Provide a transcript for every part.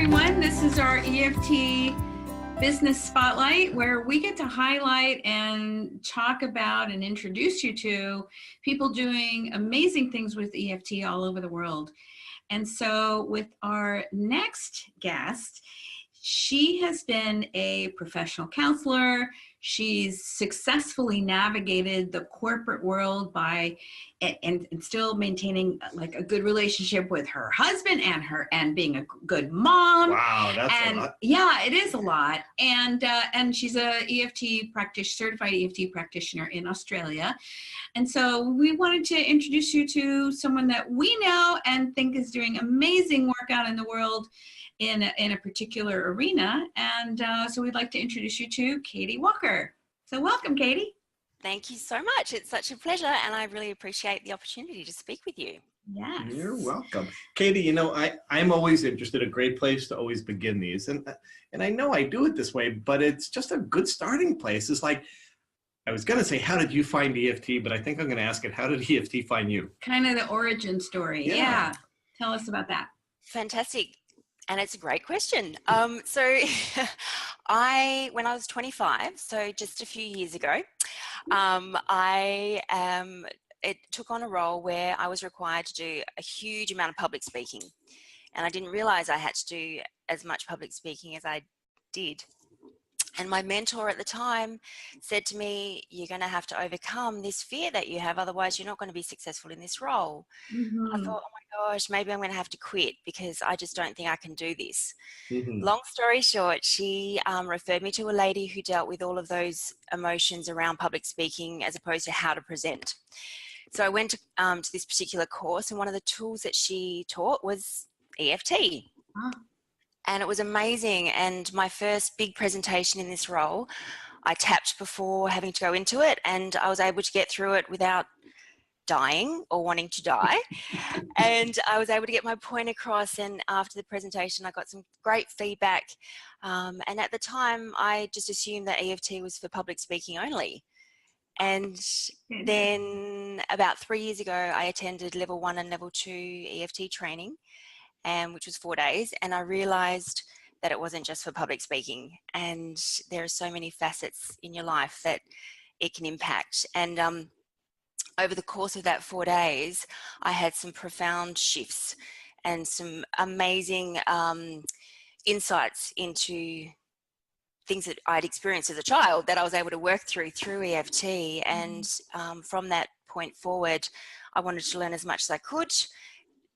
everyone. This is our EFT Business Spotlight, where we get to highlight and talk about and introduce you to people doing amazing things with EFT all over the world. And so with our next guest, she has been a professional counselor. She's successfully navigated the corporate world by and still maintaining like a good relationship with her husband and being a good mom. Wow, that's a lot. Yeah, it is a lot. And she's a EFT certified EFT practitioner in Australia. And so we wanted to introduce you to someone that we know and think is doing amazing work out in the world in a particular arena. And so we'd like to introduce you to Katie Walker. So welcome, Katie. Thank you so much. It's such a pleasure, and I really appreciate the opportunity to speak with you. Yes. You're welcome. Katie, you know, I'm always interested, a great place to always begin these. And I know I do it this way, but it's just a good starting place. It's like, I was going to say, how did you find EFT? But I think I'm going to ask it, how did EFT find you? Kind of the origin story. Yeah. Tell us about that. Fantastic. And it's a great question. So when I was 25, so just a few years ago, it took on a role where I was required to do a huge amount of public speaking. And I didn't realize I had to do as much public speaking as I did. And my mentor at the time said to me, you're going to have to overcome this fear that you have, otherwise you're not going to be successful in this role. Mm-hmm. I thought, oh my gosh, maybe I'm going to have to quit because I just don't think I can do this. Mm-hmm. Long story short, she referred me to a lady who dealt with all of those emotions around public speaking as opposed to how to present. So I went to this particular course, and one of the tools that she taught was EFT. Oh. And it was amazing. And my first big presentation in this role, I tapped before having to go into it, and I was able to get through it without dying or wanting to die. And I was able to get my point across. And after the presentation, I got some great feedback. And at the time, I just assumed that EFT was for public speaking only. And then about 3 years ago, I attended level 1 and level 2 EFT training, which was 4 days, and I realized that it wasn't just for public speaking, and there are so many facets in your life that it can impact. And over the course of that 4 days, I had some profound shifts and some amazing insights into things that I'd experienced as a child that I was able to work through EFT. And from that point forward, I wanted to learn as much as I could,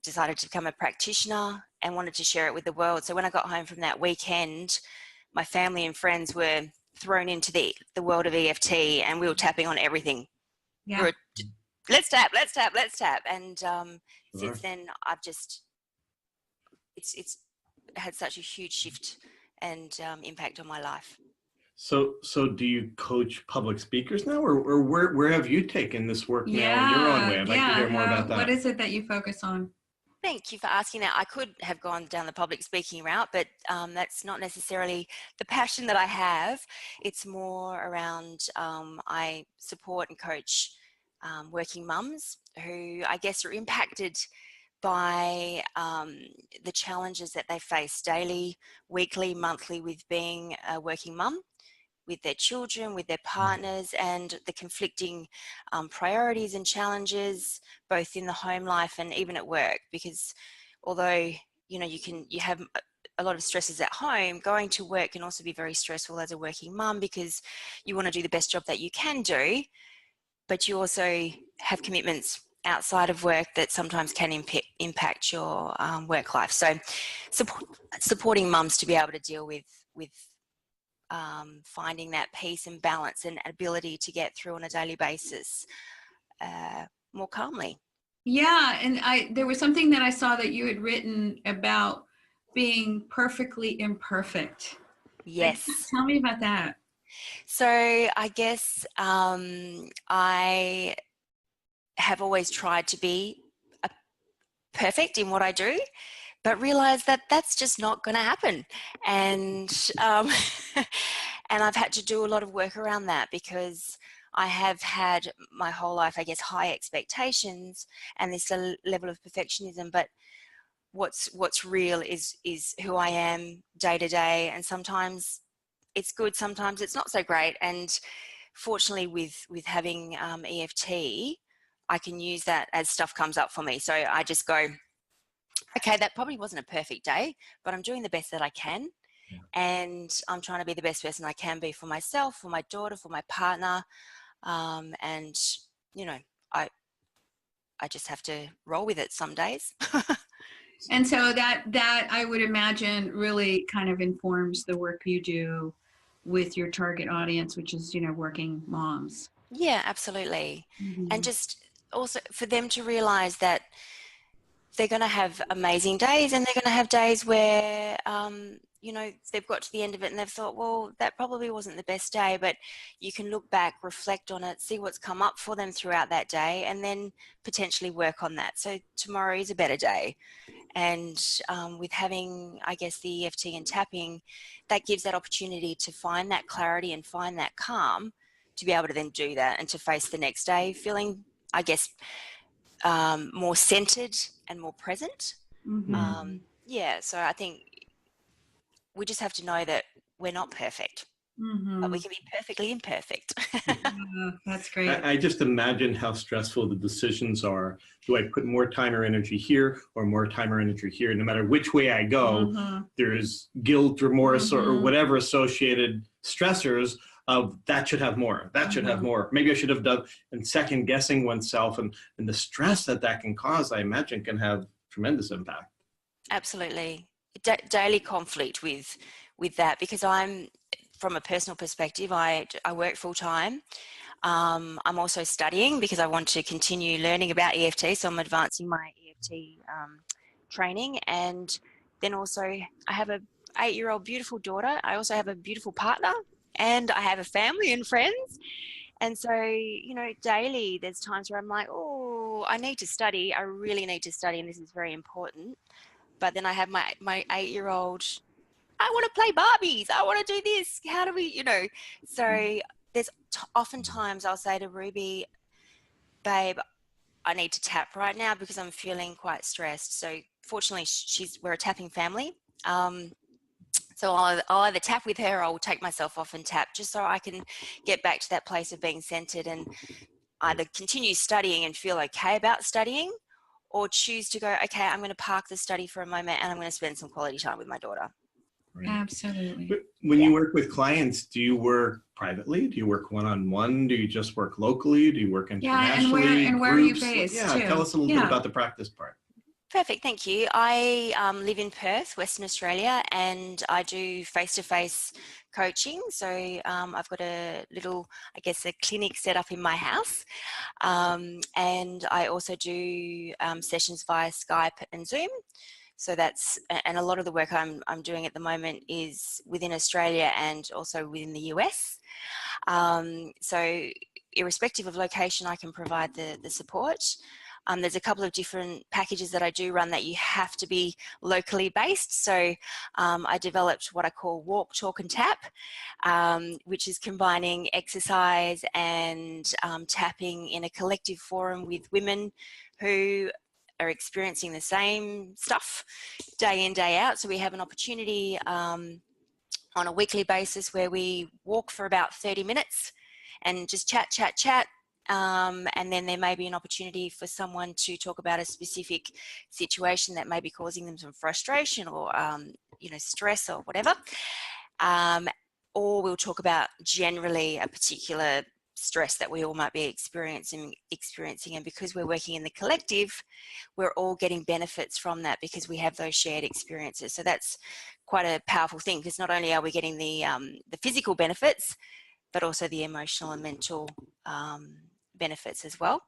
decided to become a practitioner, and wanted to share it with the world. So when I got home from that weekend, my family and friends were thrown into the world of EFT, and we were tapping on everything. Yeah. We were, let's tap. And since then, it's had such a huge shift and impact on my life. So do you coach public speakers now, or where have you taken this work now in your own way? I'd like to hear more about that. What is it that you focus on? Thank you for asking that. I could have gone down the public speaking route, but that's not necessarily the passion that I have. It's more around I support and coach working mums who I guess are impacted by the challenges that they face daily, weekly, monthly with being a working mum, with their children, with their partners, and the conflicting priorities and challenges, both in the home life and even at work. Because although, you know, you have a lot of stresses at home, going to work can also be very stressful as a working mum, because you want to do the best job that you can do, but you also have commitments outside of work that sometimes can impact your work life. So supporting mums to be able to deal with finding that peace and balance and ability to get through on a daily basis more calmly. Yeah, and there was something that I saw that you had written about being perfectly imperfect. Yes. Tell me about that. So I guess I have always tried to be perfect in what I do, but realize that that's just not going to happen. And and I've had to do a lot of work around that, because I have had my whole life, I guess, high expectations and this level of perfectionism, but what's real is who I am day to day, and sometimes it's good, sometimes it's not so great. And fortunately, with having EFT, I can use that as stuff comes up for me. So I just go, okay, that probably wasn't a perfect day, but I'm doing the best that I can. Yeah. And I'm trying to be the best person I can be for myself, for my daughter, for my partner. And, you know, I just have to roll with it some days. And so that I would imagine really kind of informs the work you do with your target audience, which is, working moms. Yeah, absolutely. Mm-hmm. And just also for them to realize that they're going to have amazing days, and they're going to have days where, they've got to the end of it and they've thought, well, that probably wasn't the best day, but you can look back, reflect on it, see what's come up for them throughout that day, and then potentially work on that. So tomorrow is a better day. And with having, I guess, the EFT and tapping, that gives that opportunity to find that clarity and find that calm to be able to then do that and to face the next day feeling, I guess, more centered and more present. Mm-hmm. So I think we just have to know that we're not perfect, Mm-hmm. but we can be perfectly imperfect. Oh, that's great. I just imagine how stressful the decisions are. Do I put more time or energy here or more time or energy here? No matter which way I go, Mm-hmm. there's guilt, remorse, or Mm-hmm. whatever associated stressors of that should have more, that should have more. Maybe I should have done, and second guessing oneself, and the stress that can cause, I imagine, can have tremendous impact. Absolutely. Daily conflict with that, because I'm, from a personal perspective, I work full time. I'm also studying because I want to continue learning about EFT, so I'm advancing my EFT training. And then also I have a 8-year-old beautiful daughter. I also have a beautiful partner, and I have a family and friends. And so, daily there's times where I'm like, oh, I need to study. I really need to study, and this is very important. But then I have my 8-year-old, I want to play Barbies. I want to do this. How do we, So there's oftentimes I'll say to Ruby, babe, I need to tap right now because I'm feeling quite stressed. So fortunately, we're a tapping family. So I'll either tap with her, or I'll take myself off and tap, just so I can get back to that place of being centered and either continue studying and feel okay about studying, or choose to go, okay, I'm going to park the study for a moment and I'm going to spend some quality time with my daughter. Right. Absolutely. But when you work with clients, do you work privately? Do you work one-on-one? Do you just work locally? Do you work internationally? Yeah, and where are you based? Yeah, too? tell us a little bit about the practice part. Perfect, thank you. I live in Perth, Western Australia, and I do face-to-face coaching. So I've got a little, I guess, a clinic set up in my house. And I also do sessions via Skype and Zoom. So and a lot of the work I'm doing at the moment is within Australia and also within the US. So irrespective of location, I can provide the support. There's a couple of different packages that I do run that you have to be locally based. So I developed what I call Walk, Talk and Tap, which is combining exercise and tapping in a collective forum with women who are experiencing the same stuff day in, day out. So we have an opportunity on a weekly basis where we walk for about 30 minutes and just chat. And then there may be an opportunity for someone to talk about a specific situation that may be causing them some frustration or, stress or whatever. Or we'll talk about generally a particular stress that we all might be experiencing. And because we're working in the collective, we're all getting benefits from that because we have those shared experiences. So that's quite a powerful thing, because not only are we getting the physical benefits, but also the emotional and mental benefits as well.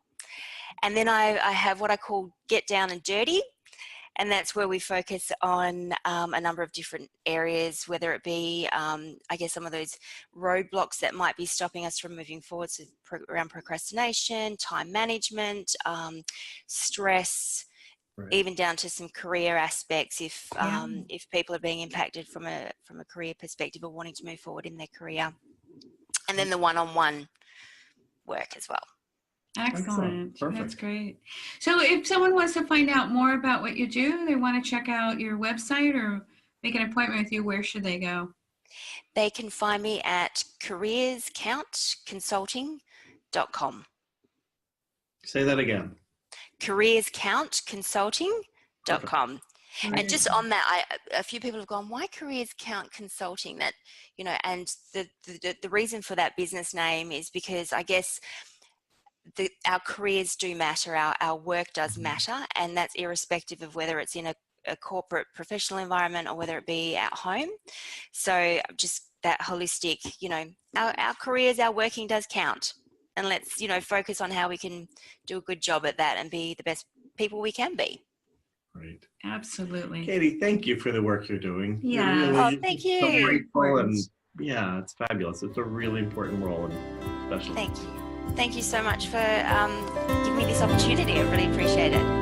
And then I have what I call Get Down and Dirty. And that's where we focus on a number of different areas, whether it be, I guess, some of those roadblocks that might be stopping us from moving forward, so around procrastination, time management, stress, Right. even down to some career aspects if people are being impacted from a career perspective or wanting to move forward in their career. And then the one-on-one work as well. Excellent. Perfect. That's great. So if someone wants to find out more about what you do, they want to check out your website or make an appointment with you, where should they go? They can find me at careerscountconsulting.com. Say that again. careerscountconsulting.com. And just on that, a few people have gone, why Careers Count Consulting? That, you know, and the reason for that business name is because I guess our careers do matter, our work does matter, and that's irrespective of whether it's in a corporate professional environment or whether it be at home. So just that holistic, you know, our careers, our working does count. And let's, you know, focus on how we can do a good job at that and be the best people we can be. Great. Absolutely. Katie, thank you for the work you're doing. Yeah. Really, Thank so you. grateful, and yeah, it's fabulous. It's a really important role and special. Thank you. Thank you so much for giving me this opportunity. I really appreciate it.